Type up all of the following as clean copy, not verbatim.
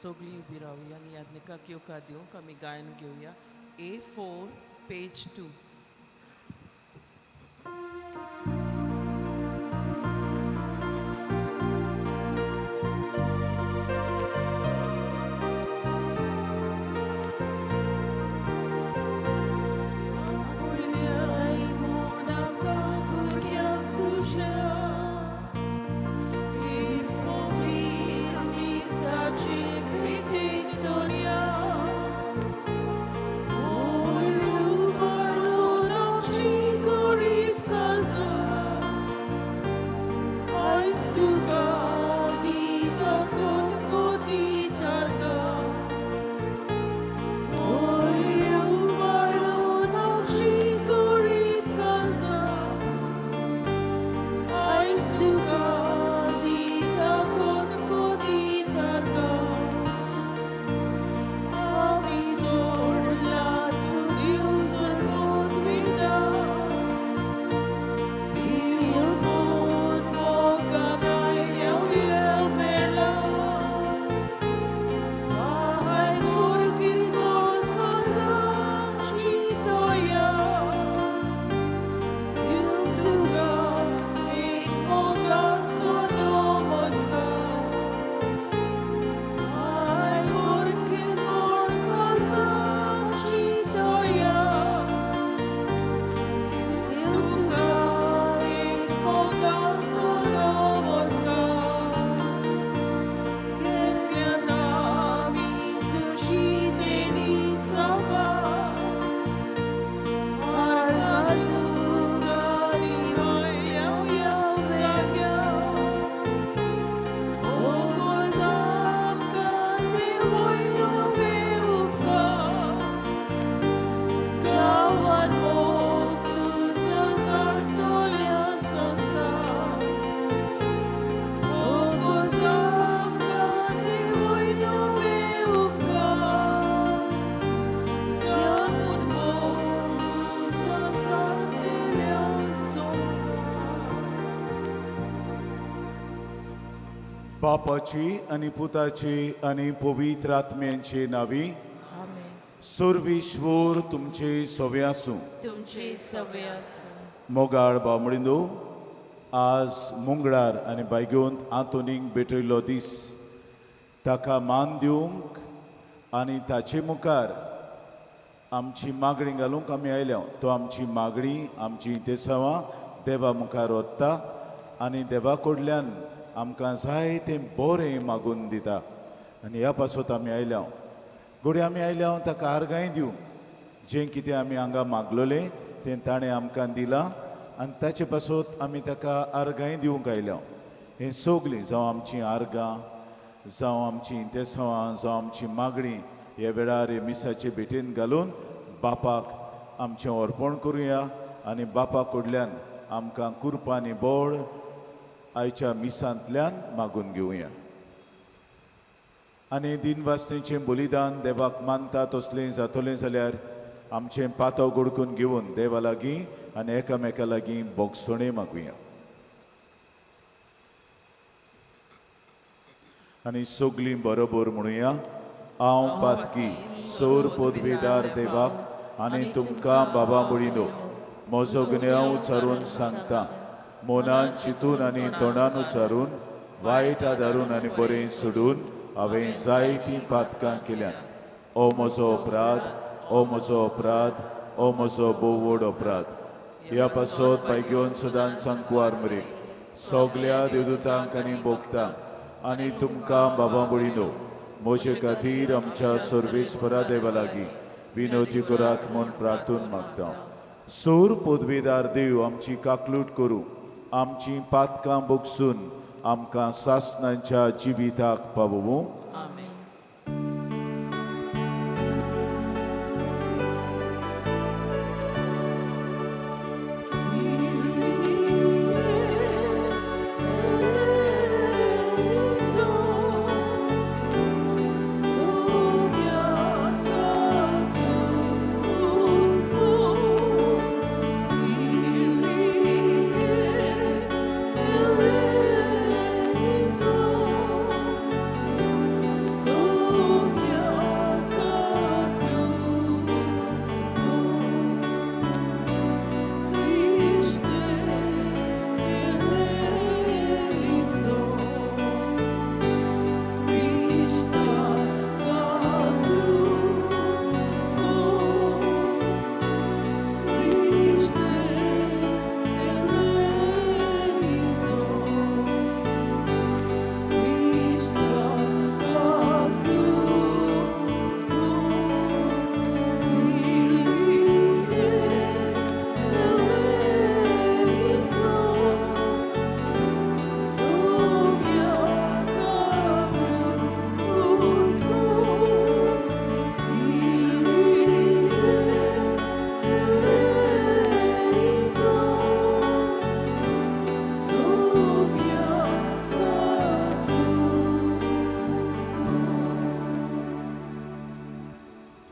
सगळी उभी राहूया आणि याज्ञिकाक येवकार दिवंक आमी गायन घेवया. A4 page 2. बापाची आणि पुताची आणि पवित्र आत्म्यांची नावी. सुरविश्वर तुमचे सवे आसूं. तुमचे सवे आसूं. मोगाळ बामणिंदो, आज मुंगळार आनी बायगेवंत आंतोनीक भेटयल्लो दीस ताका मान दिवंक आनी ताचे मुखार आमची मागणी घालूंक आमी आयल्या. तो आमची मागणी आमची इंतेसांवां देवा मुखार व्हरता आनी देवा कडल्यान आमकां जाय तें बरें मागून दिता. आनी ह्या पासत आमी आयल्या. घोडी आमी आयल्या ताका आर्गांय दिवंक जें कितें आमी हांगा मागलोलें तें ताणें आमकां दिलां आनी ताचे पासत आमी ताका आर्गांय दिवंक आयल्या. हें सगलीं जावं आमचीं आर्गां, जावं आमचीं इंतेसांवां, जावं आमची मागणी ह्या वेळार हे मिसाचे भेटेन घालून बापाक आमचें अर्पण करुया आनी बापा कडल्यान आमकां कृपा आनी बळ आयच्या मिसांतल्यान मागून घेवया. आनी दिनवासनेचें बलिदान देवाक मानता तसलें जातलें जाल्यार आमचें पातव घडकून घेवन देवा लागीं आनी एकामेका लागीं बोगसणें मागुया. आनी सगलीं बरोबर म्हणुया. हांव पातकी सोर पदवेदार देवाक आनी तुमकां बाबा म्हणिनो म्हजो गुन्यांव उचारून सांगता. मोनान चिंतून आनी तोंडान उचारून वायट आदारून आनी बरें सोडून हांवें जायतीं पातकां केल्यान. ओ म्हजो अपराध, ओ म्हजो अपराध, ओ म्हजो भोव व्हड अपराध. ह्या पासत बायगेवन सदांच सांकवार मरेन सगल्या देवदूतांक आनी भोगतांक आनी तुमकां बाबा म्हणिनो म्हजे खातीर आमच्या सर्वेस्परा देवा लागीं विनोदी करात म्हूण प्रार्थून मागता. सोर पदवेदार देव आमची काकलूट करूं, आमची पातकां बोगसून आमकां सासणांच्या जिविताक पावोवूं. आमेन. So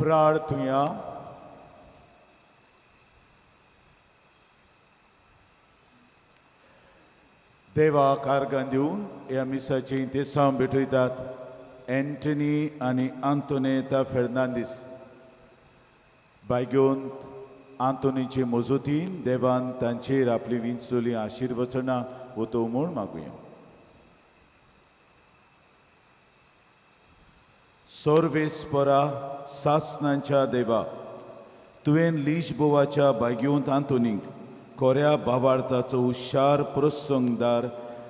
प्रार्थुया. देवाक आर्गां दिवन ह्या मिसाची इंतेसां भेटयतात एंटनी आनी आंतोनेता फेर्नांदीस. बायगेवंत आंतोनीचे मजतीन देवान तांचेर आपली विंचलोली आशिर्वचनां वतो म्हूण मागुया. सोर्वेस्परा सासनांच्या देवा, तुवें लिशबोवाच्या बायगेवंत आंतोनीक खोऱ्या भावार्थाचो हुशार प्रसंगदार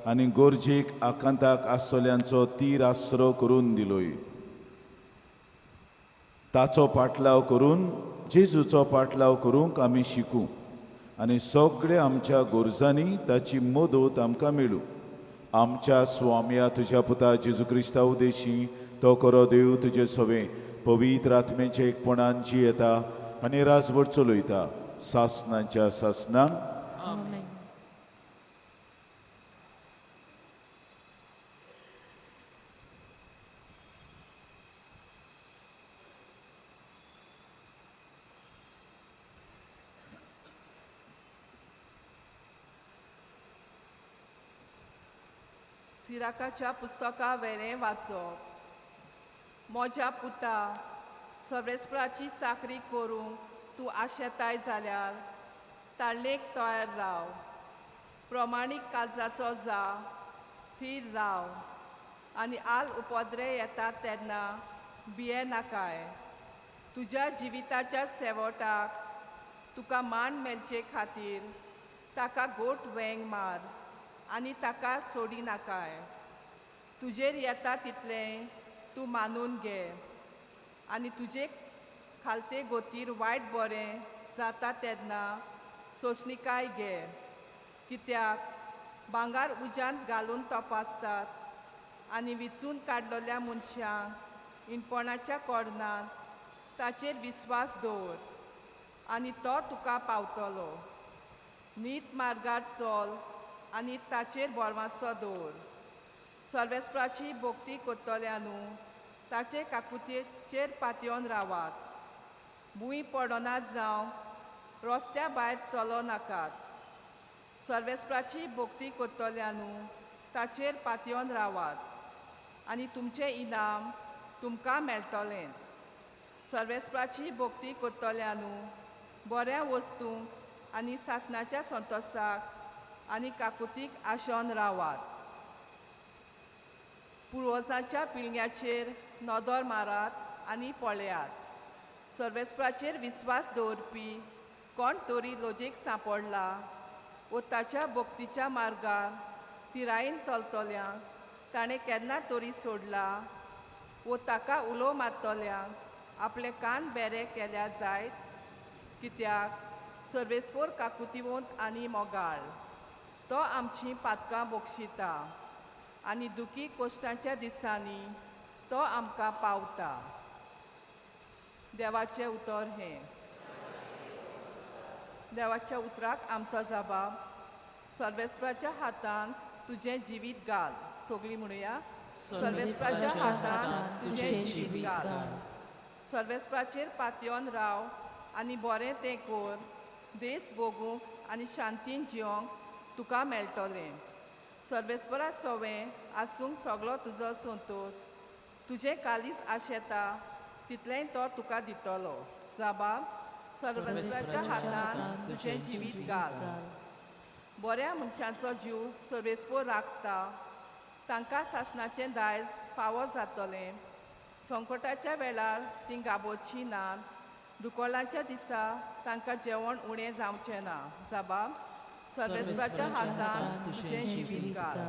आनी गोरजेक आकांताक आसतल्यांचो तीर आसरो करून दिलोय. ताचो पाटलाव करून जेजूचो पाटलाव करूंक आमी शिकूं आनी सगळे आमच्या गोरजांनी ताची मदत आमकां मेळूं. आमच्या स्वाम्या तुज्या पुता जेजू क्रिस्ता उदेशी तो खरो देव तुजे सवे पवित्र आत्मेचे एकपणान जी येता आनी राजवट चलयता सासनांच्या सासनांक. आमेन. सिराकाच्या पुस्तका वेलें वाचप. म्हज्या पुता, सर्वेस्पराची चाकरी करूंक तूं आशेताय जाल्यार ताळ्ळेक तयार राव. प्रमाणीक काळजाचो जा, थीर राव आनी आल उपद्रे येतात तेन्ना भिये नाकाय. तुज्या जिविताच्या शेवटाक तुका मान मेलचे खातीर ताका गोट वेंग मार आनी ताका सोडी नाकाय. तुजेर येता तितलें तूं मानून घे आनी तुजे खालते गोतीर वायट बरें जाता तेन्ना सोंसणिकाय घे. कित्याक भांगार उज्यांत घालून तपासतात आनी विचून काडलेल्या मनशांक इणपणाच्या कोर्णांत ताचेर विस्वास दवर आनी तो तुका पावतलो. नीत मार्गार चल आनी ताचेर बोरवांसो दवर. सर्वेस्पराची भोक्ती कोत्तल्यानू ताचे काकुतेचेर पातयेवन रावात. भूंय पडना जावं रस्त्या भायर चलो नाकात. सर्वेस्पराची भोक्ती कोत्तल्यानू ताचेर पातयेवन रावात आनी तुमचें इनाम तुमकां मेळटलेंच. सर्वेस्पराची भोक्ती कोत्तल्यानू बऱ्या वस्तूंक आनी सासणाच्या संतोशाक आनी काकुतीक आशोवन रावात. पुर्वजांच्या पिळग्याचेर नदर मारात आनी पळयात. सर्वेस्पराचेर विस्वास दवरपी कोण तरी लोजेक सांपडला वो ताच्या भोक्तीच्या मार्गार तिरायेन चलतल्यांक ताणें केन्ना तरी सोडला वो ताका उलो मारतल्यांक आपले कान बेरे केल्या जायत. कित्याक सर्वेस्पर काकुतीवंत आनी मोगाळ. तो आमची पातकां बोगशिता आनी दुखी कोश्टांच्या दिसांनी तो आमकां पावता. देवाचें उतर हें. देवाच्या उतराक आमचो जबाब. सर्वेस्पराच्या हातांत तुजें जिवीत घाल. सगळीं म्हणुया. सर्वेस्पराच्या हातांत तुजें जिवीत घाल. सर्वेस्पराचेर पातयेवन राव आनी बरें तें कर. देस भोगूंक आनी शांतीन जिवंक तुका मेळटलें. सर्वेस्परा सवें आसूंक सगळो तुजो संतोश. तुजें कालीज आशेता तितलें तो तुका दितलो. जबाब. सर्वेस्पराच्या हातांत तुजें जिवीत घाल. बऱ्या मनशांचो जीव सर्वेस्पर राखता. तांकां सासणाचें दायज फावो जातलें. संकटाच्या वेळार तीं गाबोची नात. दुकोळांच्या दिसा तांकां जेवण उणें जावचें ना. जबाब. सर्वेस्पराच्या हातांत तुजें जिवीत घाल.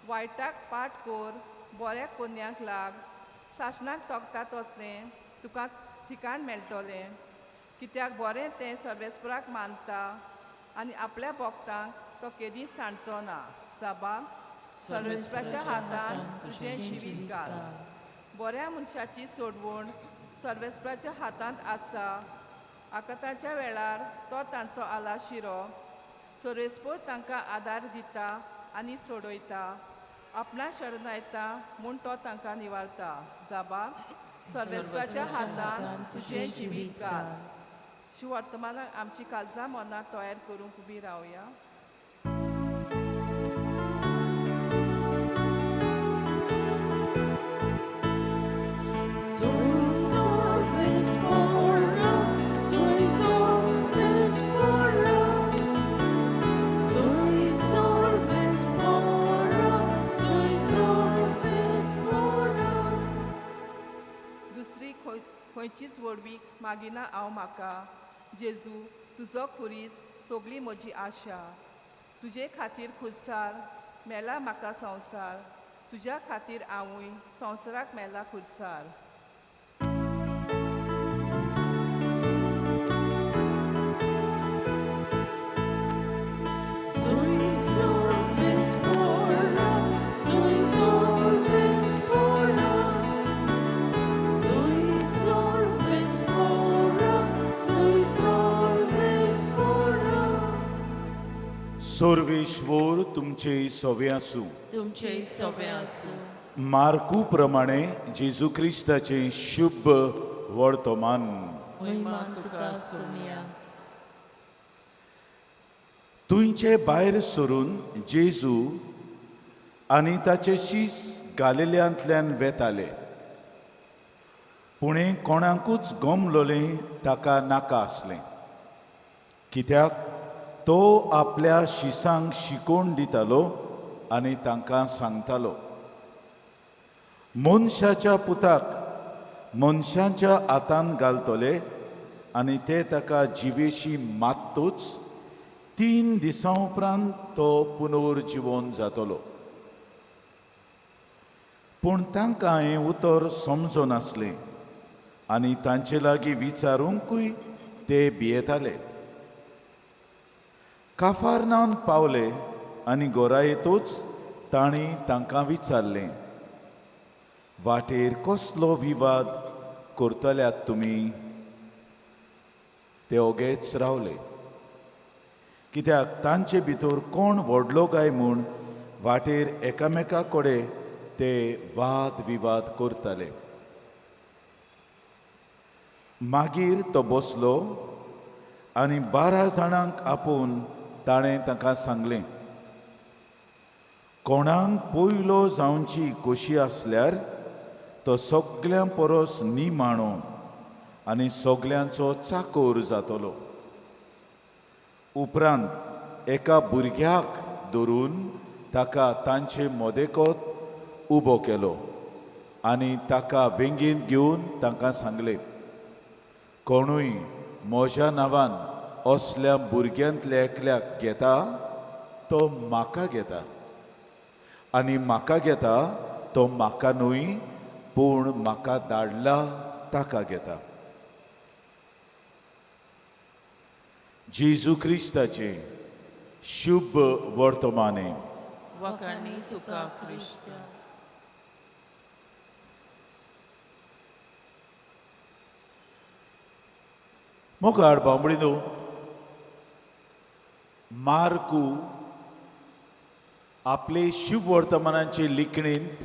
वायटाक पाट कर, बऱ्या कोन्याक लाग. सासणाक तोखता तसलें तुका ठिकाण मेळटलें. कित्याक बरें तें सर्वेस्पराक मानता आनी आपल्या भोगतांक तो केदींच सांडचो ना. जबाब. सर्वेस्पराच्या हातांत तुजें जिवीत घाल. बऱ्या मनशाची सोडवण सर्वेस्पराच्या हातांत आसा. आकाताच्या वेळार तो तांचो आलाशिरो. सर्वेस्पर तांकां आदार दिता आनी सोडयता. आपणा शरणायता म्हूण तो तांकां निवारता. जबाब. सर्वेस्त्राच्या हातान तुझें जिवीत घाल. शिवर्तमानाक आमची काळजां मनां तयार करूंक उबी रावया. Soy solves porra, soy solves porra, soy solves porra, soy solves porra. दुसरी खंयचीच वडवीक मागिना हांव म्हाका. जेजू तुजो खुरीस सोगली म्हजी आशा. तुजे खातीर खुर्सार मेला म्हाका संवसार. तुज्या खातीर हांवूय संवसाराक मेला खुर्सार. Soy solves porra, soy solves porra, soy solves porra, soy solves porra. Sarveshwar तुमचे सवे आसूं. तुमचे सवे आसूं. मार्कू प्रमाणे जेजू क्रिस्ताचे शुभ वर्तमान. महिमान तुका सुमिया. तुंचे भायर सरून जेजू आनी ताचे शीस गालिल्यांतल्यान वेताले. पूण कोणाकूच गमलोलें ताका नाका आसलें, कित्याक तो आपल्या शिसांक शिकोवन दितालो आनी तांकां सांगतालो, मनशाच्या पुताक मनशांच्या हातांत घालतले आनी ते ताका जिवेशी मात्तूच 3 दिसां उपरांत तो पुनर्जिवन जातलो. पूण तांकां हें उतर समजो नासलें आनी तांचे लागीं विचारूंकूय ते भियेताले. काफारनान पावले आनी घरा येतूच तांणी तांकां विचारलें, वाटेर कसलो विवाद करतल्यात तुमी? ते ओगेच रावले, कित्याक तांचे भितर कोण व्हडलो काय म्हूण वाटेर एकामेका कडेन ते वाद विवाद करताले. मागीर तो बसलो आनी 12 जाणांक आपोवन ताणें तांकां सांगलें, कोणाक पयलो जावची खोशी आसल्यार तो सगळ्यां परस निमाणो आनी सगल्यांचो चाकर जातलो. उपरांत एका भुरग्याक धरून ताका तांचे मदेकोत उबो केलो आनी ताका वेंगेन घेवन तांकां सांगलें, कोणूय म्हज्या नांवान असल्या भुरग्यांतल्या एकल्याक घेता तो म्हाका घेता, आनी म्हाका घेता तो म्हाका न्हय पूण म्हाका धाडला ताका घेता. जेजू क्रिस्ताचे शुभ वर्तमाने. वखाणी तुका क्रिस्त. मोगाड बांबडीनो, मार्कू आपले शुभ वर्तमानाचे लिखणेंत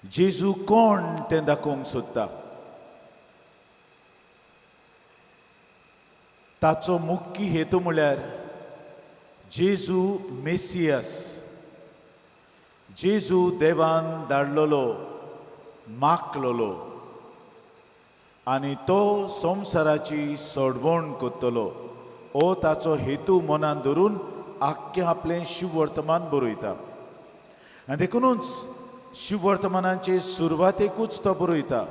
जेजू कोण तें दाखोवंक सोदता. ताचो मुख्य हेतू म्हळ्यार जेजू मेसियास, जेजू देवान धाडलोलो, मागलोलो आनी तो संवसाराची सोडवण करतलो हो ताचो हेतू मनान धरून आख्खें आपलें शुभ वर्तमान बरयता. आनी देखूनच शुभ वर्तमानाचे सुरवातेकूच तो बरयता,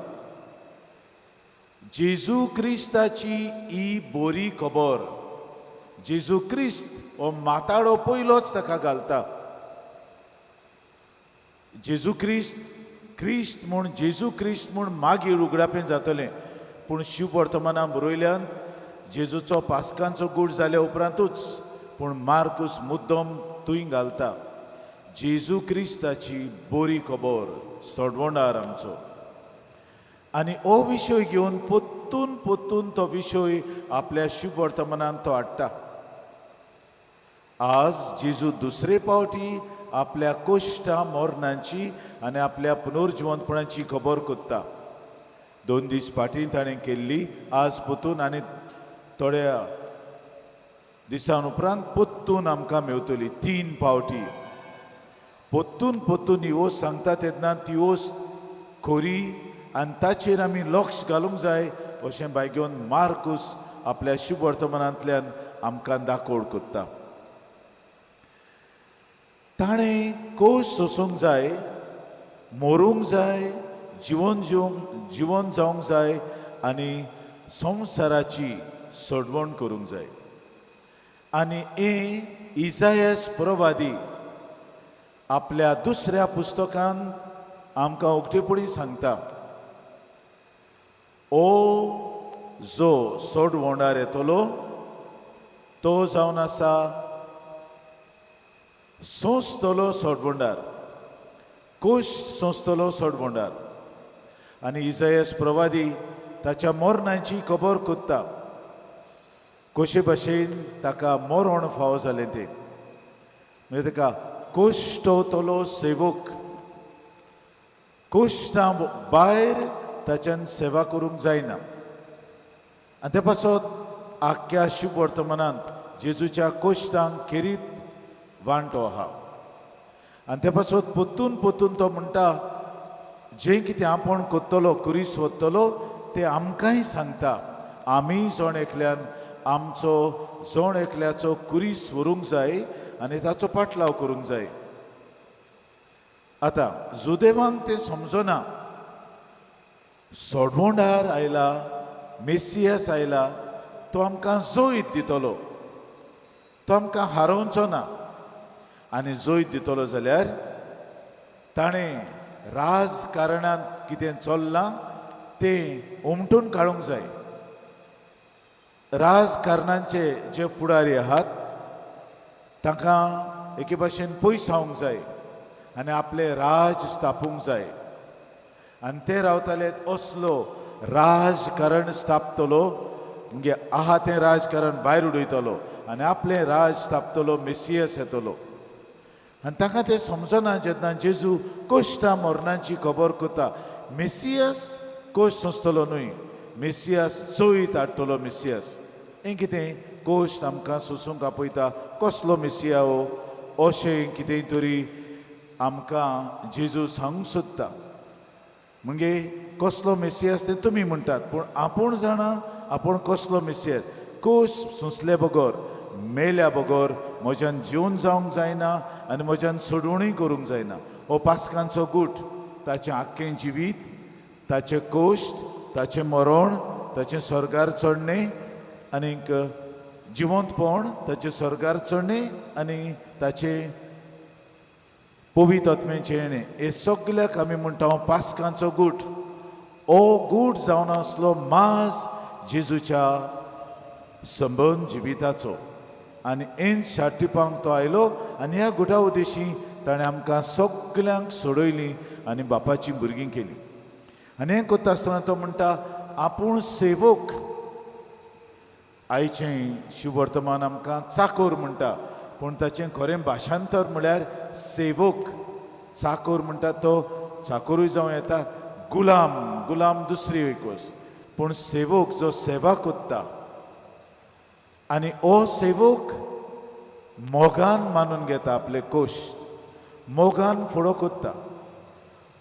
जेजू क्रिस्ताची ही बरी खबर. जेजू क्रिस्त हो माताडो पयलोच ताका घालता. जेजू क्रिस्त म्हूण जेजू क्रिस्त म्हूण मागीर उगडापें जातलें, पूण शुभ वर्तमानां बरयल्यान जेजूचो पास्कांचो गूड जाल्या उपरांतूच, पूण मार्कूस मुद्दम थंय घालता, जेजू क्रिस्ताची बरी खबर, सोडवणार आमचो. आनी हो विशय घेवन पोत्तून तो विशय आपल्या शुभ वर्तमानांत तो हाडटा. आज जेजू दुसरे पावटी आपल्या कोश्टां मरणांची आनी आपल्या पुनर्जिवंतपणाची खबर कोत्ता. 2 दीस फाटीं ताणें केल्ली, आज पोतून आनी थोड्या दिसान उपरांत पोत्तून आमकां मेवतली 3 फावटी. पोत्तून ही वोस्त सांगता तेन्ना ती वोस्त खोरी आनी ताचेर आमी लक्ष घालूंक जाय अशें बायगेवन मार्कूस आपल्या शुभ वर्तमानांतल्यान आमकां दाखोवड कोत्ता. ताणें कोश सोसूंक जाय, मरूंक जाय, जिवन जावंक जाय आनी संवसाराची सोडवण करूंक जाय. आनी इसायास प्रवादी आपल्या दुसऱ्या पुस्तकान आमकां उक्तेपणी सांगता, ओ जो सोडवणार येतलो तो जावन आसा सोंसतलो सोडवंडार, कोश सोंसतलो सोडवंडार. आनी इसायास प्रवादी ताच्या मरणाची खबर कोत्ता, कशे भाशेन ताका मरण फावो जालें तें. म्हणजे ताका कोश्टवतलो सेवक, कोश्टां भायर ताच्यान सेवा करूंक जायना. आनी ते पासत आख्ख्या शुभ वर्तमानांत जेजूच्या कोश्टांक खेरीत वांटो आहा. आनी ते पासत पोत्तून तो म्हणटा, जें कितें आपूण कोत्तलो, कुरीस वतलो तें आमकांय सांगता. आमी जण एकल्यान आमचो जण एकल्याचो कुरीस व्हरूंक जाय आनी ताचो पाटलाव करूंक जाय. आतां जुदेवांक तें समजना, सोडवंडार आयला, मेसियास आयला, तो आमकां जोईत दितलो, तो आमकां हारोवचो ना. आनी जोईत दितलो जाल्यार ताणें राजकारणांत कितें चल्लां तें उमटून काडूंक जाय. राजकारणांचे जे फुडारी आहात तांकां एके भाशेन पयस रावंक जाय आनी आपले राज स्थापूंक जाय. आनी ते रावताले असलो राजकारण स्थापतलो, म्हणजे आहा तें राजकारण भायर उडयतलो आनी आपलें राज स्थापतलो, मेसियस येतलो. आनी ताका तें समजना जेन्ना जेजू कोश्टां मरणाची खबर कोता. मेसियस कोश्ट सोंसतलो न्हय, मेसियस चोयत हाडटलो. मेसियस हें कितें कोश्ट आमकां सोंसूंक आपयता, कसलो मेसिया हो अशें कितें तरी आमकां जेजू सांगूंक सोदता. म्हणजे कसलो मेसियास तें तुमी म्हणटात, पूण आपूण जाणा आपूण कसलो मेसियास. कोश्ट सोंसले बगर, मेल्या बगर म्हज्यान जिवन जावंक जायना आनी म्हज्यान सोडवणूय करूंक जायना. हो पास्कांचो गूट ताचें आख्खें जिवीत, ताचें कोश्ट, ताचें मरण, ताचें स्वर्गार चडणें आनीक जिवंतपण, ताचें स्वर्गार चडणें आनी ताचें पवित्र आत्म्याचें येणें, हे सगल्याक आमी म्हणटा हो पास्कांचो गूट. हो गूट जावन आसलो माज जेजूच्या संबंद जिविताचो. आनी एन शाटिपांक तो आयलो आनी ह्या गुटा उद्देशी ताणें आमकां सगल्यांक सोडयलीं आनी बापाची भुरगीं केलीं. आनी हें करता आसतना तो म्हणटा आपूण सेवक. आयचें शुभ वर्तमान आमकां चाकोर म्हणटा, पूण ताचें खरें भाशांतर म्हळ्यार सेवक. चाकोर म्हणटा तो चाकोरूय जावं येता, गुलाम दुसरी एक वस्त, पूण सेवक जो सेवा कोत्ता. आनी हो सेवक मोगान मानून घेता आपले कोश्ट, मोगान फुडो कोत्ता.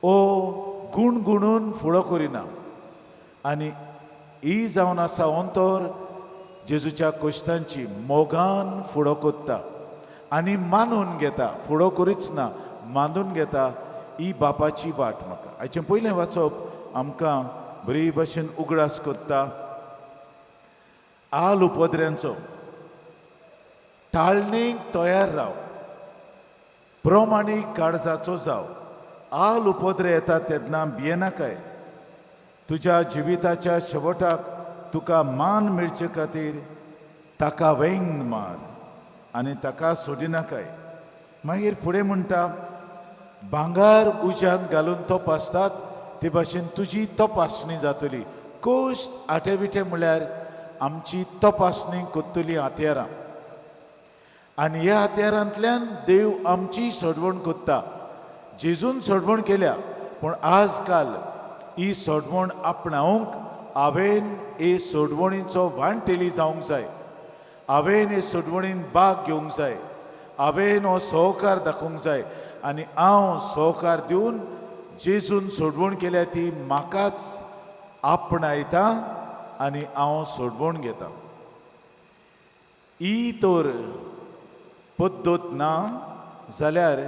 ओ गुणगुणून फुडो करिना. आनी ही जावन आसा अंतर जेजूच्या कोश्टांची, मोगान फुडो कोत्ता आनी मानून घेता, फुडो करीच ना, मानून घेता. ही बापाची वाट म्हाका. हाचें पयलें वाचप आमकां बरी भाशेन उगडास कोत्ता. आल उपद्र्यांचो टाळणेक तयार राव, प्रमाणीक काळजाचो जाव. आल उपद्रे येता तेन्ना भियेनाकाय. तुज्या जिविताच्या शेवटाक तुका मान मेळचे खातीर ताका वेंग मार आनी ताका सोडिनाकाय. मागीर फुडें म्हणटा, भांगार उज्यांत घालून तपासतात ते भाशेन तुजी तपासणी जातली. कोश्ट आटेविटे म्हळ्यार आमची तपासणी कोत्तली हात्यारां. आनी ह्या हात्यारांतल्यान देव आमची सोडवण कोत्ता. जेजून सोडवण केल्या, पूण आज काल ही सोडवण आपणावंक हांवें हे सोडवणीचो वांटेली जावंक जाय. हांवें हे सोडवणीन भाग घेवंक जाय. हांवें हो सहकार दाखोवंक जाय आनी हांव सहकार दिवन जेजून सोडवण केल्या ती म्हाकाच आपणायता आनी हांव सोडवण घेता. ही तर पद्दत ना जाल्यार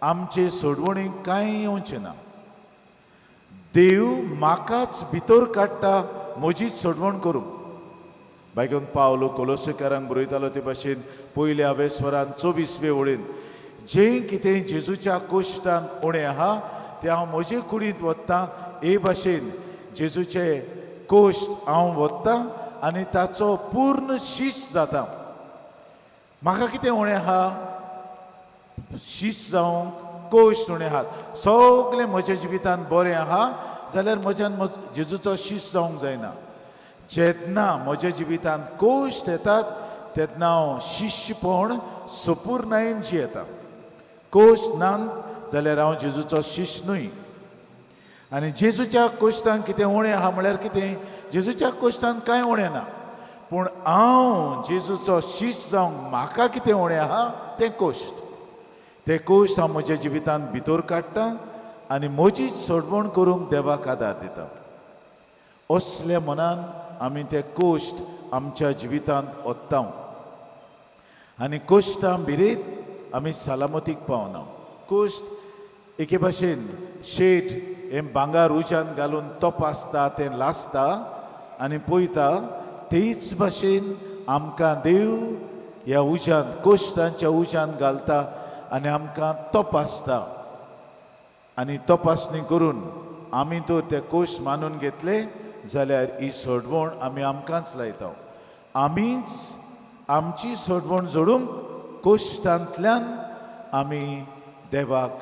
आमचे सोडवणीक कांय येवचें ना. देव म्हाकाच भितर काडटा म्हजीच सोडवण करूंक. बायगून पावलो कोलोसेकारांक बरयतालो ते भाशेन पयल्या वेस्वरान 24वे ओळीन जें कितें जेजूच्या कोश्टान उणें आहा तें हांव म्हजे कुडींत वत्तां. हे भाशेन जेजूचे कोश्ट हांव वत्तां आनी ताचो पूर्ण शिश्य जाता. म्हाका कितें उणें आहा? शिश्य जावंक कोश्ट उणें आहात. सगळें म्हज्या जिवितांत बरें आहा जाल्यार म्हज्यान जेजूचो शिश्य जावंक जायना. जेन्ना म्हज्या जिवितांत कोश्ट येतात तेन्ना हांव शिश्यपण संपूर्णायेन जियेता. कोश्ट ना जाल्यार हांव जेजूचो शिश्य न्हय. आनी जेजूच्या कोश्टांत कितें उणें आहा म्हळ्यार कितें? जेजूच्या कोश्टांत कांय उणें ना. पूण हांव जेजूचो शिश्य जावंक म्हाका कितें उणें आहा तें कोश्ट. ते कोश्ट हांव म्हज्या जिवितांत भितर काडटां आनी म्हजीच सोडवण करूंक देवाक आदार दिता. असल्या मनान आमी ते कोश्ट आमच्या जिवितांत ओत्तां आनी कोश्टां भिरेत आमी सालामतीक पावना. कोश्ट एके भाशेन शेट हें भांगार उज्यान घालून तपासता तें लासता आनी पळयता. तेच भाशेन आमकां देव ह्या उज्यांत कोश्टांच्या उज्यांत घालता आनी आमकां तपासता. आनी तपासणी करून आमी तर ते कोश्ट मानून घेतले जाल्यार ही सोडवण आमी आमकांच लायता. आमीच आमची सोडवण जोडूंक कोश्टांतल्यान आमी देवाक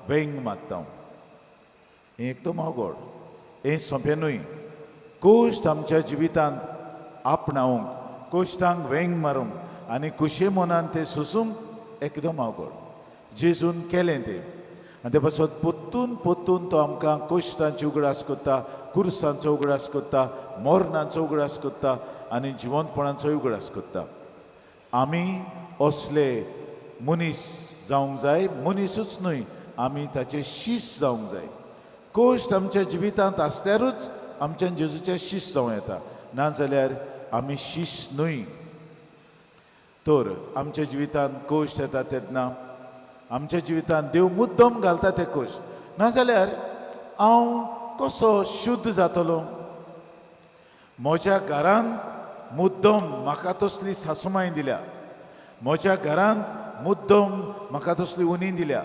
वेंग मागता. हें एकदम अवघड. हें सोंपें न्हय. कोश्ट आमच्या जिवितांत आपणावंक, कोश्टांक वेंग मारूंक आनी खुशे मनान ते सोसूंक एकदम अवघड. जेजून केलें तें आनी ते पासत पोत्तून पोत्तून तो आमकां कोश्टांची उगडास कोत्ता, कुर्सांचो उगडास कोत्ता, मोरणांचो उगडास कोत्ता आनी जिवंतपणाचोय उगडास कोत्ता. आमी असले मनीस जावंक जाय. मनीसूच न्हय, आमी ताचे शिश्य जावंक जाय. कोश्ट आमच्या जिवितांत आसल्यारूच आमच्यान जेजूचे शिश्य जावं येता. नाजाल्यार आमी शिश्य न्हय. तर आमच्या जिवितांत कोश्ट येता तेन्ना आमच्या जिवितांत देव मुद्दम घालता ते कोश्ट. नाजाल्यार हांव कसो शुद्ध जातलो? म्हज्या घरांत मुद्दम म्हाका तसली सासूमाय दिल्या. म्हज्या घरांत मुद्दम म्हाका तसली उनी दिल्या.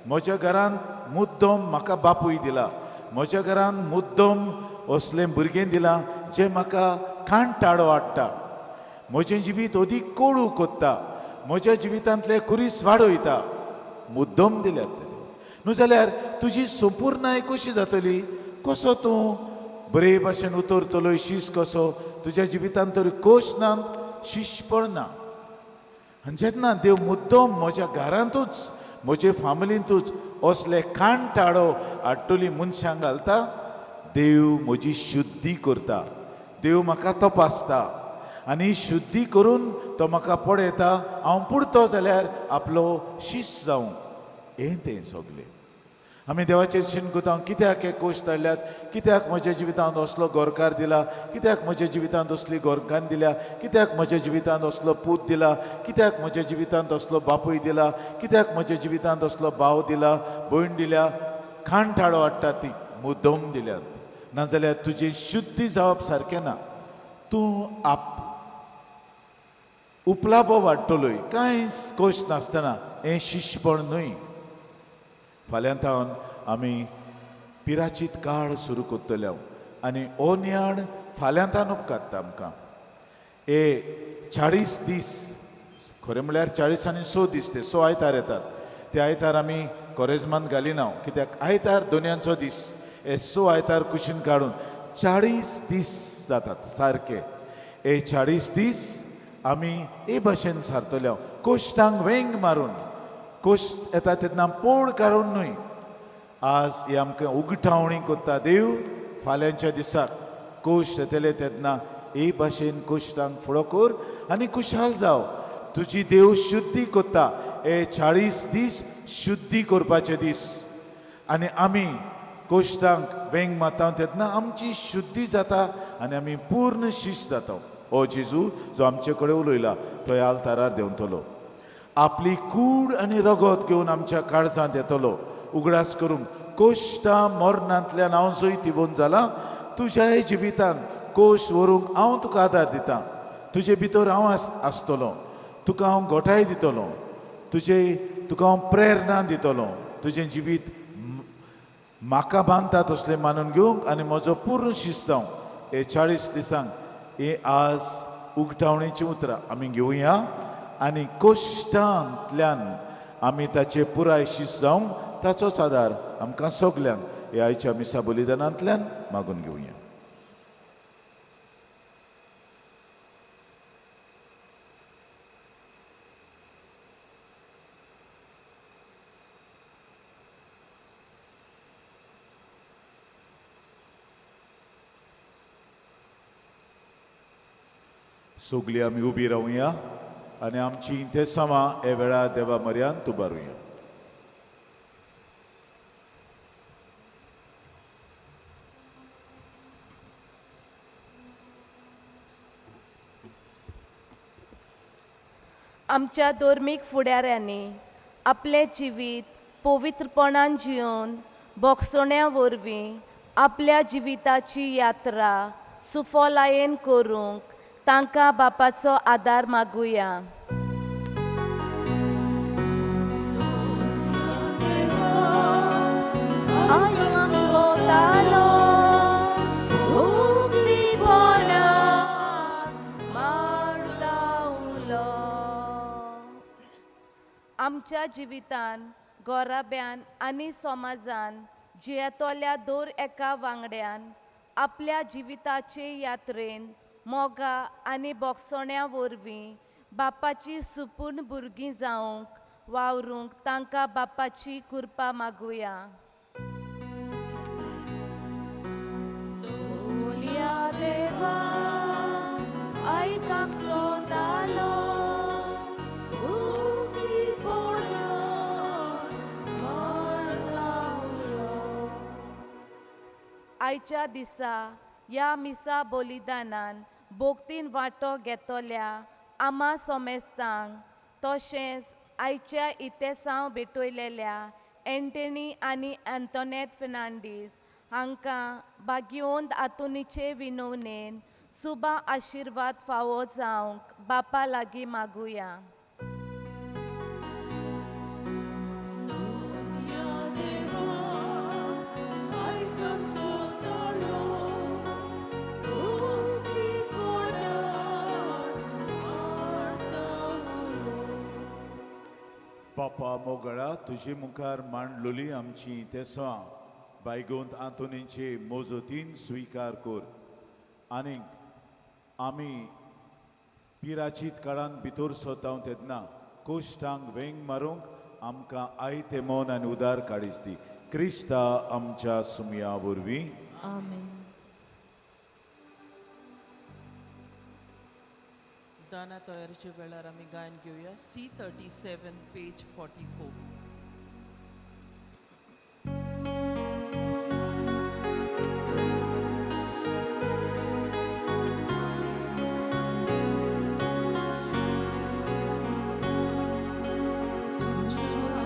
म्हज्या घरांत मुद्दम म्हाका बापूय दिला. म्हज्या घरांत मुद्दम असलें भुरगें दिलां जें म्हाका कांटाळो हाडटा. म्हजें जिवीत अदीक कोडू कोत्ता. म्हज्या जिवितांतले कुरीस वाडयता. मुद्दम दिल्यात न्हू जाल्यार तुजी संपूर्णाय कशी जातली? कसो तूं बरे भाशेन उतरतलो? शिश्य कसो? तुज्या जिवितांत तरी कोश्ट ना, शिश्यपण ना. आनी जेन्ना देव मुद्दम म्हज्या घरांतूच म्हजे फामिलींतूच असले कांटाळो हाडटली मनशांक घालता, देव म्हजी शुद्धी करता. देव म्हाका तपासता आनी शुद्धी करून तो म्हाका पळयता. हांव पुरतो जाल्यार आपलो शिश्य जावं. हें तें सगलें आमी देवाचेर शिनकुता. कित्याक हे कोश्ट हाडल्यात? कित्याक म्हज्या जिवितांत असलो गोरकार दिला? कित्याक म्हज्या जिवितांत असली गोरकान दिल्या? कित्याक म्हज्या जिवितांत असलो पूत दिला? कित्याक म्हज्या जिवितांत असलो बापूय दिला? कित्याक म्हज्या जिवितांत असलो भाव दिला, भयण दिल्या? कांटाळो हाडटा ती मुद्दम दिल्यात. नाजाल्यार तुजें शुद्धी जावप सारकें ना. तूं उपलाबो वाडटलोय. कांयच कोश्ट नासतना. हें शिश्यपण न्हय. फाल्यांतावन आमी पिराचीत काळ सुरू करतले आनी हो नियाळ फाल्यांतान उपकारता आमकां. हे 40 दीस, खरें म्हळ्यार 40 आनी 6 दीस, ते 6 आयतार येतात. ते आयतार आमी कोरेजमांत घालिना. कित्याक आयतार दोनयांचो दीस. हे 6 आयतार कुशीन काडून 40 दीस जातात सारके. हे 40 दीस आमी हे भाशेन सारतले. कोश्टांक वेंग मारून. कोश्ट येता तेन्ना पोड काडून न्हय. आज हे आमकां उगटावणी कोत्ता देव फाल्यांच्या दिसाक कोश्ट येतले तेन्ना हे भाशेन कोश्टांक फुडो कर आनी खुशाल जाव. तुजी देव शुद्धी कोत्ता हे 40 दीस शुद्धी करपाचे दीस आनी आमी कोश्टांक वेंग माताव तेन्ना आमची शुद्धी जाता आनी आमी पूर्ण शिस्त जाता. ओ जेजू जो आमचे कडेन उलयला तो ह्या आल्तारार देंवतलो. आपली कूड आनी रगत घेवन आमच्या काळजांत येतलो. उगडास करूंक कोश्टां मरणांतल्यान हांव जंय तिवून जाला तुज्या जिवितांत कोश व्हरूंक हांव तुका आदार दितां. तुजे भितर हांव आसतलो. तुका हांव घोटाय दितलो. तुका हांव प्रेरणा दितलो. तुजें जिवीत म्हाका बांदता तसलें मानून घेवंक आनी म्हजो पूर्ण शिस्त हांव हे 40 दिसांक हे आज उगटावणेचीं उतरां आमी घेवया आनी कोश्टांतल्यान आमी ताचे पुराय शिस्त जावंक ताचोच आदार आमकां सगल्यांक हे आयच्या मिसा बलिदानांतल्यान मागून घेवया. सगळीं आमी उबी रावया आनी आमची इंतेसामां हे वेळार देवा मर्यान तुबारुया. आमच्या धर्मीक फुडाऱ्यांनी आपले जिवीत पवित्रपणान जिवन बोगसोण्या वरवीं आपल्या जिविताची यात्रा सुफलायेन करूंक तांकां बापाचो आदार मागुया. आमच्या जिवितान गोराब्यान आनी समाजान जियेतोल्या दर एका वांगड्यान आपल्या जिविताचे यात्रेन मोगा आनी बोगसोण्या वरवीं बापाची सुपूर्ण भुरगीं जावंक वावरूंक तांकां बापाची कृपा मागुया. देवा आयकाक सोदालो आयच्या दिसा ह्या मिसा बलिदानान भोगतीन वांटो घेतोल्या आमा सोमेस्तांक तशेंच आयच्या इतेसांव भेटयलेल्या एंटनी आनी एंटोनेट फेर्नांडीस हांकां भाग्यवंत आतुनीचे विनवणेन सुबा आशिर्वाद फावो जावंक बापा लागीं मागुया. बापा मोगळा तुजे मुखार मांडलोली आमची तेसां बायगोंत आंतोनीचे मोजतीन स्विकार कर आनीक आमी पिराचीत काळान भितर सोताव तेन्ना कोश्टांक वेंग मारूंक आमकां आयते मोन आनी उदार काडीस दी. क्रिस्ता आमच्या सुमया वरवीं आमेन. दाना तयारीच्या वेळार आमी गायन घेवया C37 पेज 44. Jesus,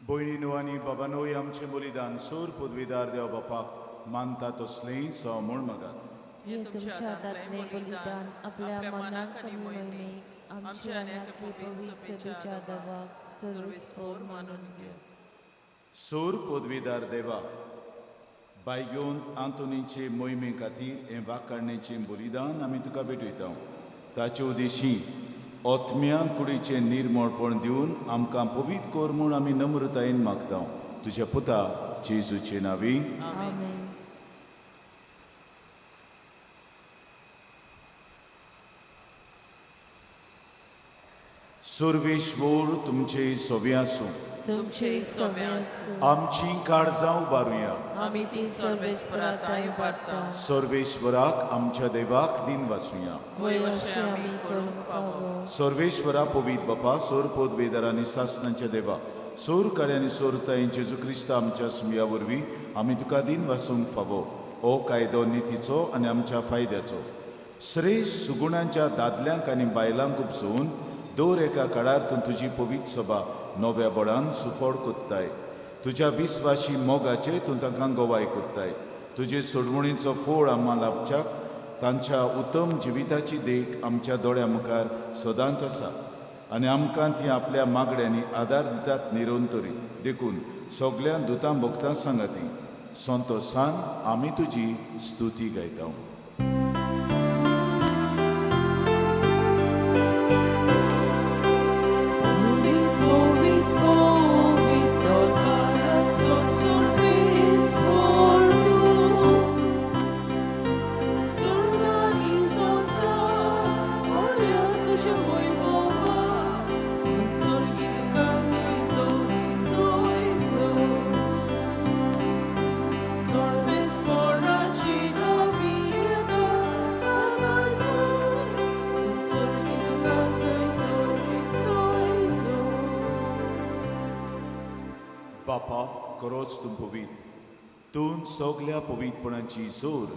भयणीनो आनी बाबानोय आमचें बलिदान सोर पदवीदार देव बापाक मानता तसलें सो म्हूण मागात. हे तुमच्या हातांतलें बलिदान आपल्या मनाक आनी मयमेक आमच्या अनेक पवित्र सभेच्या देवाक सर्वेस्पोर मानून घे. सोर पदवीदार देवा बाय घेवन आंतोनीचे मोहिमे खातीर हे वाकाडणेचें बलिदान आमी तुका भेटयता. ताचे उद्देशी ओतम्या कुडीचें निर्मळपण दिवन आमकां पवित्र कोर म्हूण आमी नम्रतायेन मागता. तुज्या पुता जेजूचे नांवी. आमेन. सर्वेश्वर तुमचे सोबे आसूं. तुमचे सवे आसूं. आमची काळजां उबारुया. आमी ती सर्वेस्पराताय वाडटा. सर्वेश्वराक आमच्या देवाक दिन वाचुया. वय अशें आमी करूंक फावो. सर्वेश्वरा पवित्र बापा सोर पदवेदार आनी सासणांच्या देवा सोर काळे आनी सोरताय जेजू क्रिस्त आमच्या स्मिया वरवीं आमी तुका दिन वाचूंक फावो. हो कायदो नितीचो आनी आमच्या फायद्याचो श्रेश्ठ सुगुणांच्या दादल्यांक आनी बायलांक उपसून दर एका काळारतून तुजी पवित्र सभा नव्या बळान सुफोड कोत्ताय. तुज्या विस्वाशी मोगाचे तूं तांकां गोवाय कोत्ताय. तुजे सोडवणीचो फोळ आम्हा लाभच्याक तांच्या उत्तम जिविताची देख आमच्या दोळ्या मुखार सदांच आसा आनी आमकां ती आपल्या मागण्यांनी आदार दितात निरंतरी देखून सगळ्या दुतां भक्तां सांगाती संतोषान आमी तुजी स्तुती गायता. बापा खरोच तूं पवित्र. तूं सगळ्या पवित्रपणाची जोर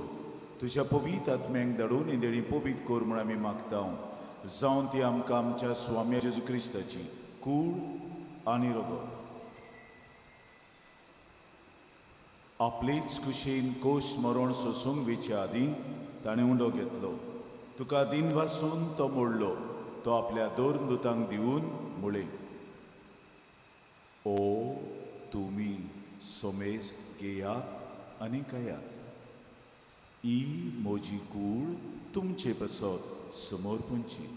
तुज्या पवित्र आत्म्यांक धाडून निदेळी पवित्र कोर म्हूण आमी मागता. जावन ती आमकां आमच्या स्वामी जेजू क्रिस्ताची कूड आनी रगत आपलेच कुशीन कोश मरण सोसूंक वेच्या आदीं ताणें उंडो घेतलो. तुका दिन वाचून तो मोडलो. तो आपल्या दोन मृतांक दिवन मुळे ओ तुमी सोमेस्त घेयात आनी खायात. ही म्हजी कूड तुमचे बसत समोरपुंची.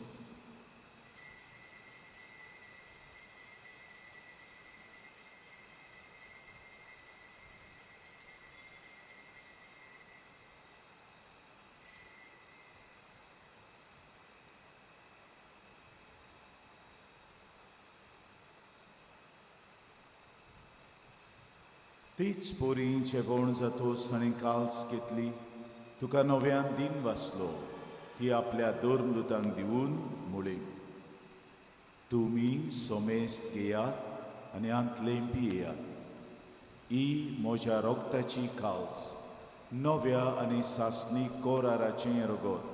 तीच पोरी जेवण जातोच ताणें काल्स घेतली. तुका नव्यान दिन वाचलो. ती आपल्या दोर मृतांक दिवन मुळे तुमी सोमेस्त घेयात आनी आंतलें पियेयात. ही म्हज्या रोगताची काल्स नव्या आनी सासणी कोराराचें रगत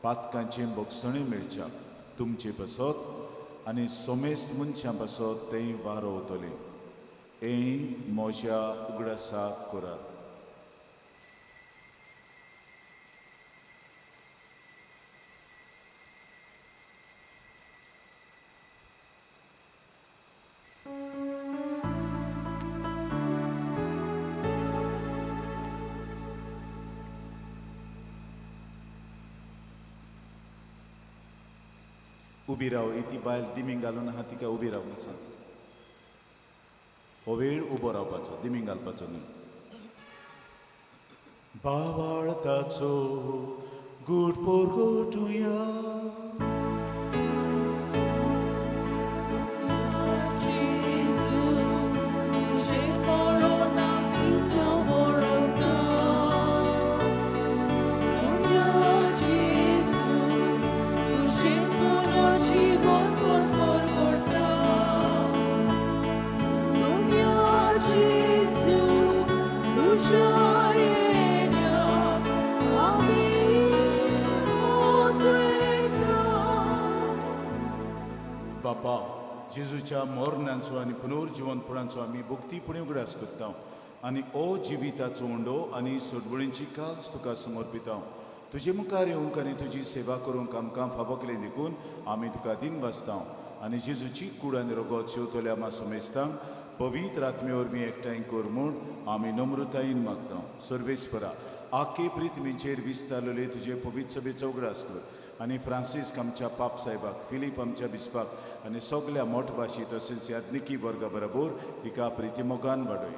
पातकांचें भोगसणें मेळच्याक तुमचे बसत आनी सोमेस्त मनशां बसत तें वारोवतलें. हें म्हज्या उगडासाक करात. उबी राव. ती बायल दिमींग घालून आहा तिका उबी रावपाक सांग. हो वेळ उबो रावपाचो दिमींग घालपाचो न्ही. बावाळताचो गूड पोरगोटुया. जेजूच्या मोरणांचो आनी पुनर्जिवनपणांचो आमी भक्तीपणी उगडास करता आनी ओ जिविताचो उंडो आनी सोडवणीची काल्स तुका समर्पिता तुजे मुखार येवंक आनी तुजी सेवा करूंक आमकां फावो केलें देखून आमी तुका दिन वाचता आनी जेजूची कूड आनी रगत शेवतल्या मासो मेस्तांक पवित्र आत्मे वरवीं एकठांय कर म्हूण आमी नम्रतायेन मागता सर्वेस्परा आखे प्रितमीचेर विस्तारलेले तुजे पवित्र सभेचो उगडास कर आनी फ्रांसीस आमच्या पाप साहेबाक फिलीप आमच्या बिस्पाक आनी सगल्या मोठभाशी तशेंच याज्ञिकी वर्गा बरोबर तिका प्रितीमोगान वाडय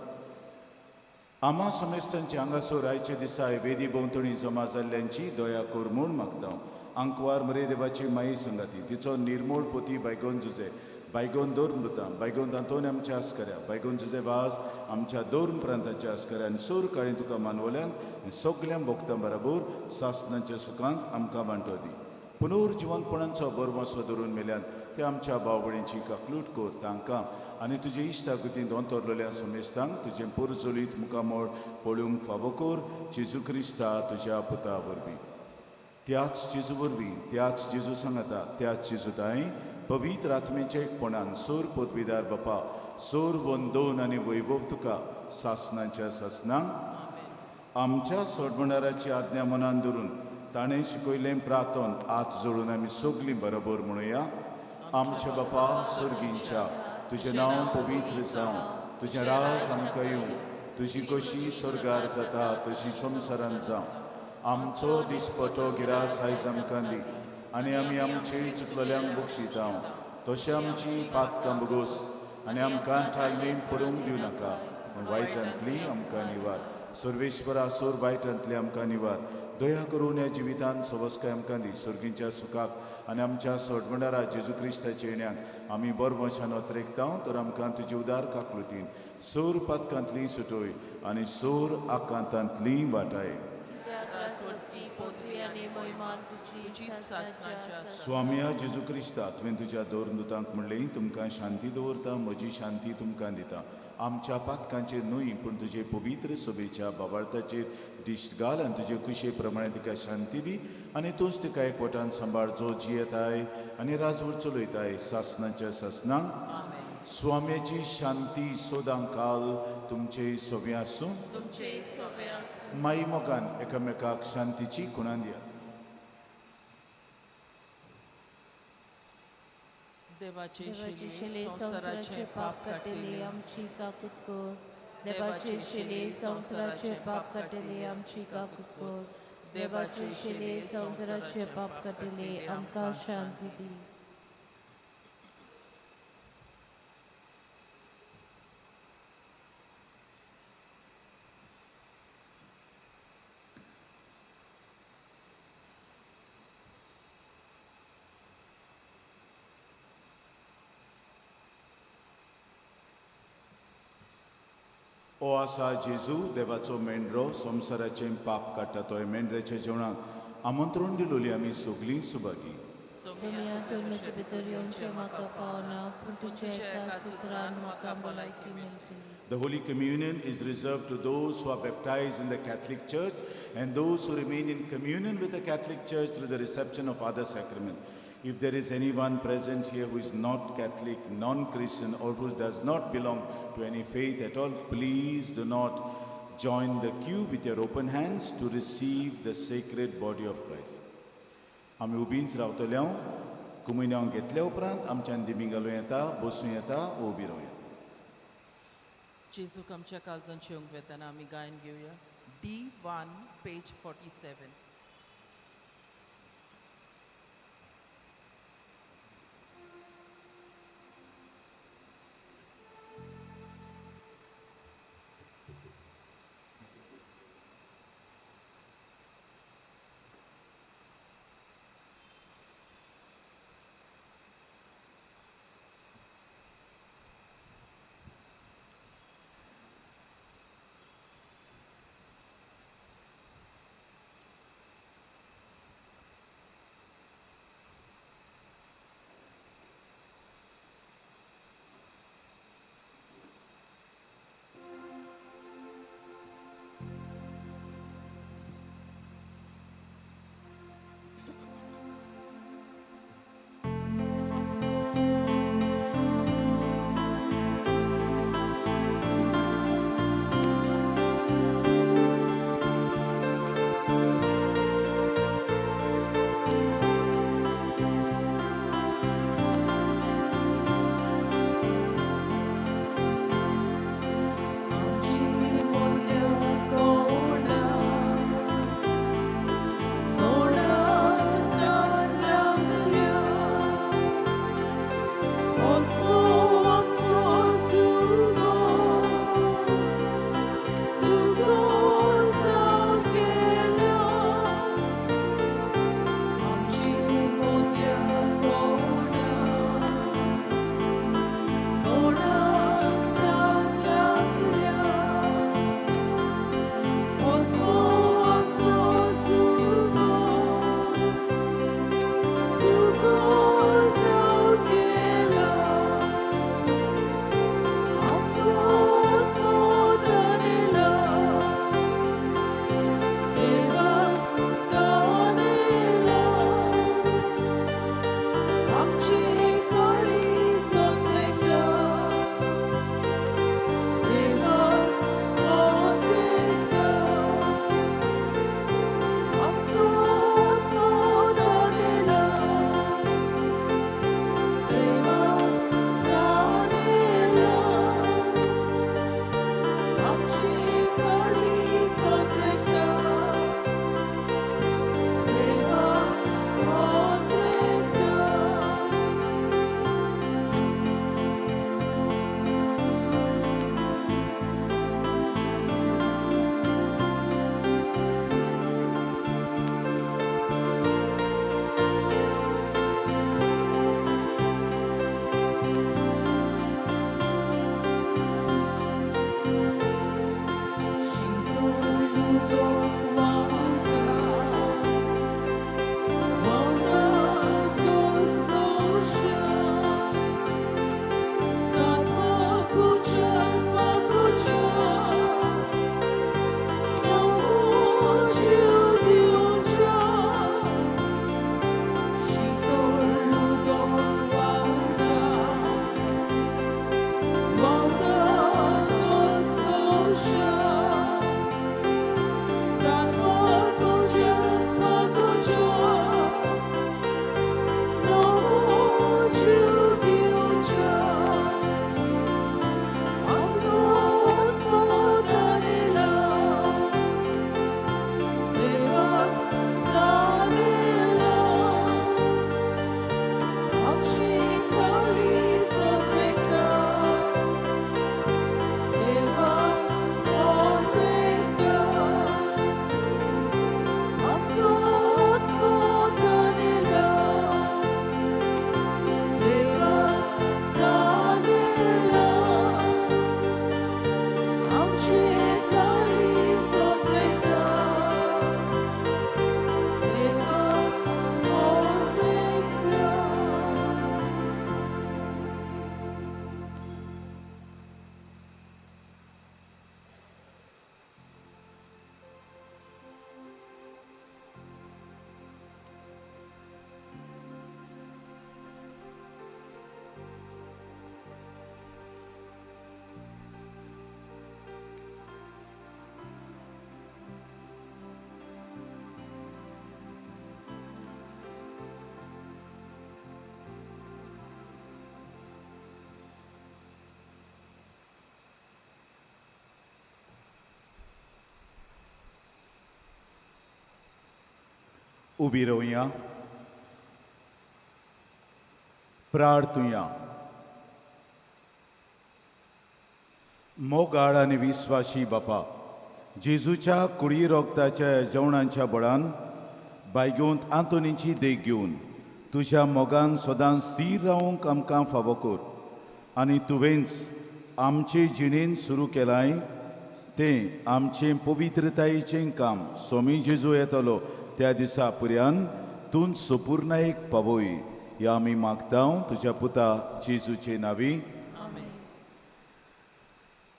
आमा समेस्तांची हांगासर आयचे दिसा वेदी भोंवतणी जमा जाल्ल्यांची दया कर म्हूण मागता आंकवार मरे देवाची माई संगाती तिचो निर्मोळ पोती बायगोन जुजे बायगोन दोर्मृता बायगोन दांतोन आमच्या आस्कऱ्या बायगोन जुजे वास आमच्या दोर्म प्रांताच्या आस्कऱ्यान सोर काळी तुका मानवल्यांक सगळ्या भोगतां बरोबर सासनाच्या सुखांत आमकां वांटो दी पुनर्जिवनपणांचो बरवसो धरून मेल्यान ते आमच्या भाव भयणींची काकलूट कर तांकां आनी तुजे इश्टागुतीन दोतोरलेल्या समेस्तांक तुजें पुरजोलीत मुखामोळ पळोवंक फावो कर जेजू क्रिस्ता तुज्या पुता वरवीं त्याच जेजू वरवीं त्याच जेजू सांगाता त्याच जेजू ताई पवित्र आत्मेच्या एकपणान सोर पदवीदार बापा सोर वंदोन आनी वैभव तुका सासनाच्या सासनांक आमच्या सोडवणाराची आज्ञा मनान धरून ताणें शिकयलें प्रार्थन हात जोडून आमी सगळीं बरोबर म्हणुया आमच्या बापा सुर्गींच्या तुजें नांव पवित्र जावं तुजें राज आमकां येवं तुजी कशी स्वर्गार जाता तशी संवसारांत जावं आमचो दिसपटो गिरास आयज आमकां दी आनी आमी आमचे चुकलेल्यांक बक्षिता तशें आमची पातकां बगोस आनी आमकां ठालमेन पडूंक दिवं नाका पूण वायटांतली आमकां निवार सर्वेश्वरा सोर वायटांतली आमकां निवार दया करून ह्या जिवितांत सवस्काय आमकां दी सर्गींच्या सुखाक आनी आमच्या सोडवणारा जेजू क्रिस्ताच्या येण्याक आमी बरो वशान वतरेकता तर आमकां तुजी उदार काकलुतीन सोर पातकांतली सुटोय आनी सोर आकांतांतली वाटाय स्वामिया जेजू क्रिस्ता तुवें तुज्या दोरदुतांक म्हणलें तुमकां शांती दवरता म्हजी शांती तुमकां दिता आमच्या पातकांचेर न्हय पूण तुजे पवित्र सभेच्या बाबार्थाचेर दिश्ट घाल आनी तुजे कुशे प्रमाणे तिका शांती दी आनी तूंच तिका एकवटान सांबाळचो जियेताय आनी राजवट चलयताय सासनाच्या सासनांक स्वाम्याची शांती सोदांक काल तुमचे सोबे आसूं माई मोगान एकामेकाक शांतीची खुणां दियात देवाचे शिले संवसाराचे पाप काटेले आमची काकूत कर देवाचे शिले संवसाराचे पाप काटेले आमची काकूत कर देवाचे शिले संवसाराचे पाप काटेले आमकां शांती दी ओ आसा जेजू देवाचो मेंढरो संवसाराचें पाप काडटा तो मेंढऱ्याच्या जेवणाक आमंत्रण दिलोली आमी सगळीं सुभागी सेमिया तूं म्हजे भितर येवचें म्हाका पावना पूण तुज्या एका सुत्रान म्हाका भलायकी मेळटली The Holy Communion is reserved to those who are baptized in the Catholic Church and those who remain in communion with the Catholic Church through the reception of other sacraments. If there is anyone present here who is not Catholic, non-Christian, or who does not belong to any faith at all, please do not join the queue with your open hands to receive the sacred body of Christ. आमी उबींच रावतल्या कुमिन्यां घेतल्या उपरांत आमच्यान दिमी घालूं येता बसूं येता उबी रावं येता जेजूक आमच्या काळजांत शेवंक वेताना आमी गायन घेवया D1 पेज 47. उबी रावया, प्रार्थुया. मोगाळ आनी विस्वाशी बापा, जेजूच्या कुडी रोगताच्या जेवणांच्या बळान बायगेवंत आंतोनीची देख घेवन तुज्या मोगान सदांच स्थिर रावंक आमकां फावो कर आनी तुवेंच आमचे जिणेन सुरू केलाय तें आमचें पवित्रतायेचें काम स्वामी जेजू येतलो त्या दिसा पर्यंत तूं संपूर्णायेक पावय हें आमी मागता तुज्या पुता जेजूचे नांवी.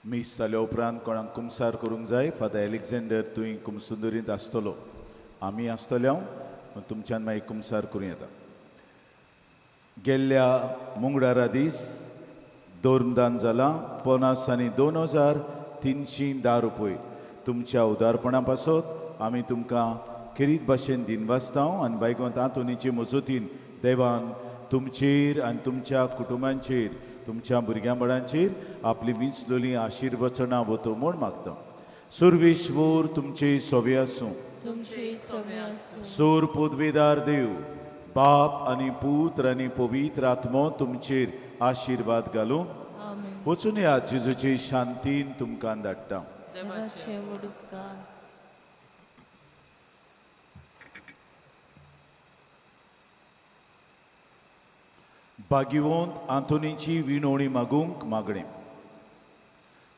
मीस जाल्या उपरांत कोणाक कुमसार करूंक जाय. फादर एलेक्झांडर तुवें कुमसुंदरींत आसतलो, आमी आसतले तुमच्यान मागीर कुमसार करूं येता. गेल्ल्या मंगळारा दीस दोरमदान जाला 50 आनी 2310 रुपये तुमच्या उदारपणा पासत आमी तुमकां खेरीत भाशेन दिन वाचता आनी बायगोंत आंतोनीचे मजतीन देवान तुमचेर आनी तुमच्या कुटुंबांचेर तुमच्या भुरग्यां बाळांचेर आपली विंचलोली आशिर्वचनां वतो म्हूण मागता. सुर्वेश्वर तुमचे सोवे आसूं. सोर पदवेदार देव बाप आनी पुत्र आनी पवित्र आत्मो तुमचेर आशिर्वाद घालूं. वचून या जेजूचे शांतीन तुमकां धाडटा. देवाचे उपकार. भाग्यवंत आंतोनीची विणवणी मागूंक मागणें.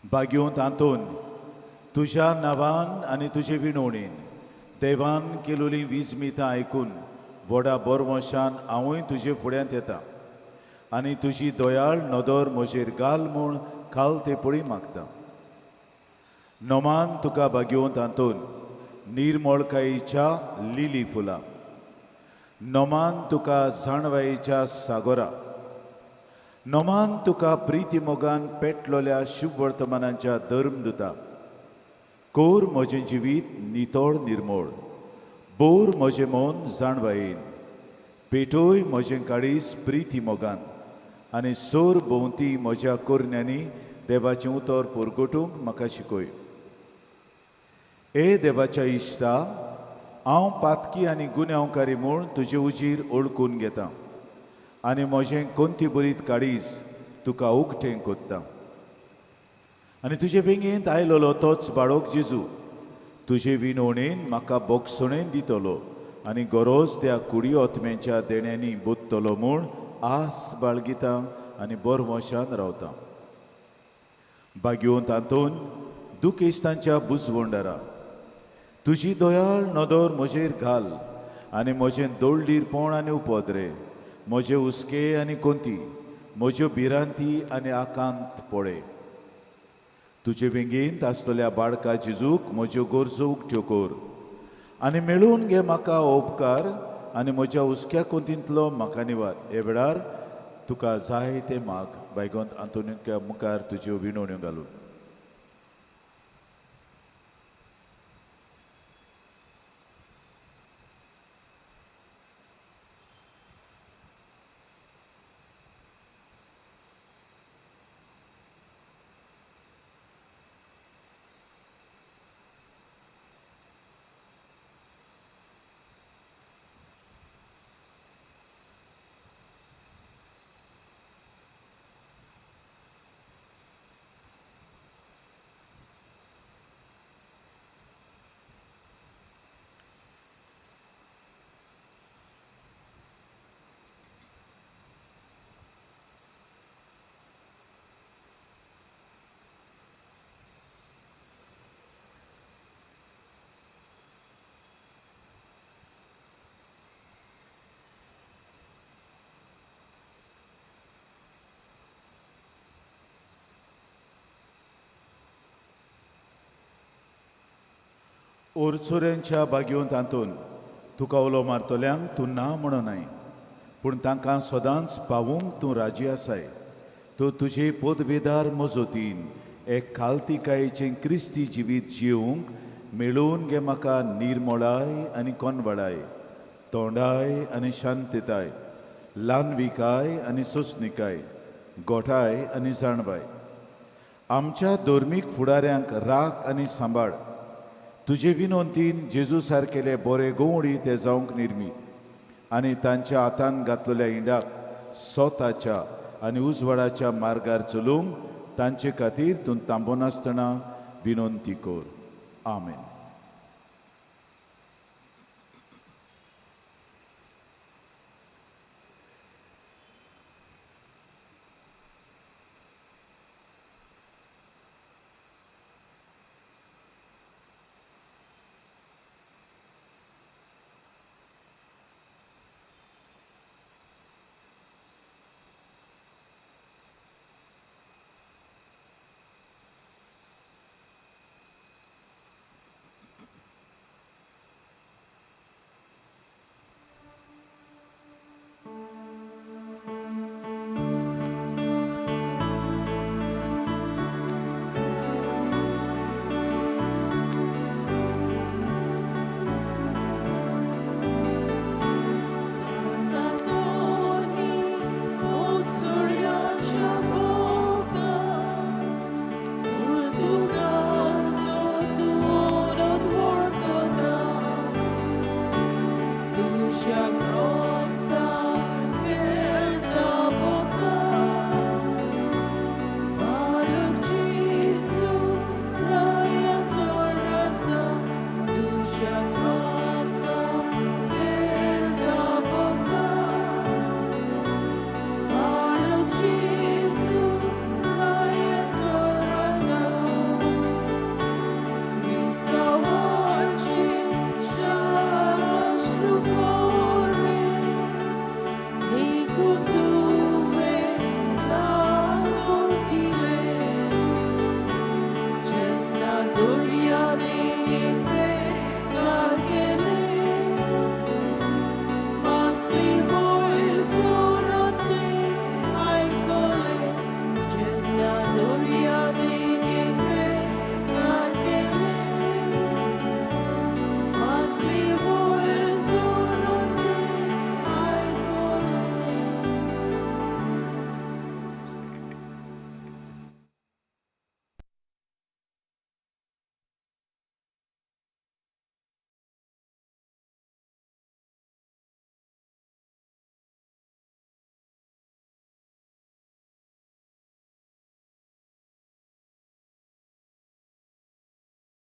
भाग्यवंत आंतोन, तुज्या नांवान आनी तुजे विणवणेन देवान केलोली विजमितां आयकून व्हडा बोरवंशान हांवूय तुजे फुड्यांत येता आनी तुजी दोयाळ नदर म्हजेर घाल म्हूण खाल ते पळी मागता. नोमान तुका भाग्यवंत आंतोन निर्मळकायेच्या लिली फुलां. नोमान तुका जाणवायेच्या सागोरा. नोमान तुका प्रिती मोगान पेटलोल्या शुभ वर्तमानांच्या धर्मदुता. कोर म्हजें जिवीत नितळ निर्मळ. बोर म्हजें मन जाणवायेन. पेटोय म्हजें काळीज प्रिती मोगान आनी सोर भोंवती म्हज्या कोरण्यांनी देवाचें उतर परगटूंक म्हाका शिकय. ए देवाच्या इश्टा, हांव पातकी आनी गुन्यांवकारी म्हूण तुजे उजीर ओळखून घेता आनी म्हजें कोंती बरीत काळीज तुका उक्तें कोत्ता. आनी तुजे वेंगेंत आयलोलो तोच बाळोक जेजू तुजे विणवणेन म्हाका बोगसणेन दितलो आनी गरज त्या कुडी ओतम्याच्या देण्यांनी बोदतलो म्हूण आस बाळगिता आनी बोरवंशान रावता. भाग्यवंत आंतोन दुखेस्तांच्या बुजवंडारा. तुजी दोयाळ नदर म्हजेर घाल आनी म्हजें दोळडीरपण आनी उपद्रे, म्हजे हुस्के आनी कोंती, म्हज्यो भिरांती आनी आकांत पळय. तुजे विंगेंत आसतल्या बाळका जेजूक म्हज्यो गरजो उक्त्यो कर आनी मेळून घे म्हाका उपकार आनी म्हज्या हुस्क्या कोंतींतलो म्हाका निवार. हे वेळार तुका जाय ते माग बायगोंत आंतोनिक्या मुखार तुज्यो विणवण्यो घालून. ओरचोऱ्यांच्या बागेंत हातून तुका उलो मारतल्यांक तूं ना म्हणनाय, पूण तांकां सदांच पावूंक तूं राजी आसाय. तूं तुजे पदवेदार मजतीन एक खालतिकायेचें क्रिस्ती जिवीत जिवंक मेळून घे म्हाका निर्मळाय आनी कोनवळाय, तोंडाय आनी शांतताय, ल्हानविकाय आनी सोंसणिकाय, गोठाय आनी जाणवाय. आमच्या धर्मीक फुडाऱ्यांक राख आनी सांबाळ. तुजे विनोंतीन जेजू सारकेले बरे गवळी ते जावंक निर्मी आनी तांच्या हातान घातलेल्या इंडाक सोताच्या आनी उजवाडाच्या मार्गार चलूंक तांचे खातीर तूं थांबोनासतना विनोंती कर. आमेन.